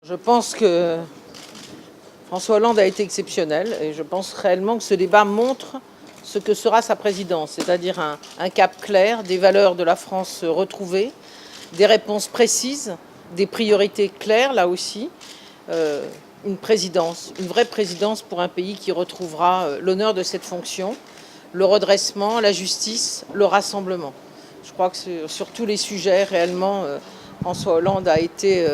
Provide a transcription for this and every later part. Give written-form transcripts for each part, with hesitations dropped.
Je pense que François Hollande a été exceptionnel et je pense réellement que ce débat montre ce que sera sa présidence, c'est-à-dire un cap clair, des valeurs de la France retrouvées, des réponses précises, des priorités claires là aussi, une présidence, une vraie présidence pour un pays qui retrouvera l'honneur de cette fonction, le redressement, la justice, le rassemblement. Je crois que sur tous les sujets, réellement, François Hollande a été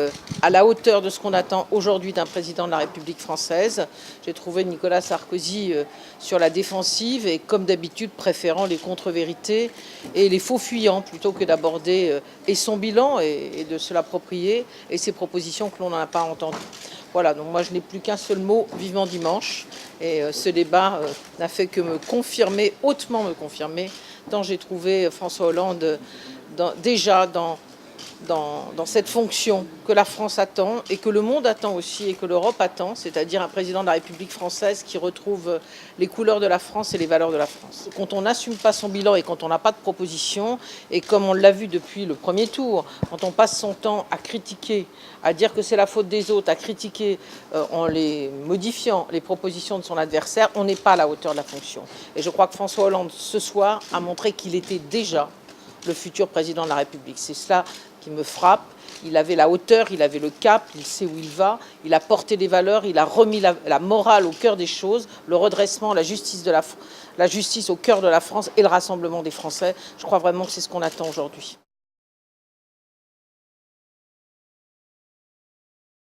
à la hauteur de ce qu'on attend aujourd'hui d'un président de la République française. J'ai trouvé Nicolas Sarkozy sur la défensive et, comme d'habitude, préférant les contre-vérités et les faux fuyants plutôt que d'aborder et son bilan et de se l'approprier et ses propositions que l'on n'a pas entendues. Voilà, donc moi je n'ai plus qu'un seul mot, vivement dimanche. Et ce débat n'a fait que me confirmer, hautement me confirmer, tant j'ai trouvé François Hollande déjà dans cette fonction que la France attend et que le monde attend aussi et que l'Europe attend, c'est-à-dire un président de la République française qui retrouve les couleurs de la France et les valeurs de la France. Quand on n'assume pas son bilan et quand on n'a pas de proposition, et comme on l'a vu depuis le premier tour, quand on passe son temps à critiquer, à dire que c'est la faute des autres, à critiquer en les modifiant les propositions de son adversaire, on n'est pas à la hauteur de la fonction. Et je crois que François Hollande, ce soir, a montré qu'il était déjà le futur président de la République. C'est cela qui me frappe. Il avait la hauteur, il avait le cap, il sait où il va, il a porté des valeurs, il a remis la morale au cœur des choses, le redressement, la justice au cœur de la France et le rassemblement des Français. Je crois vraiment que c'est ce qu'on attend aujourd'hui.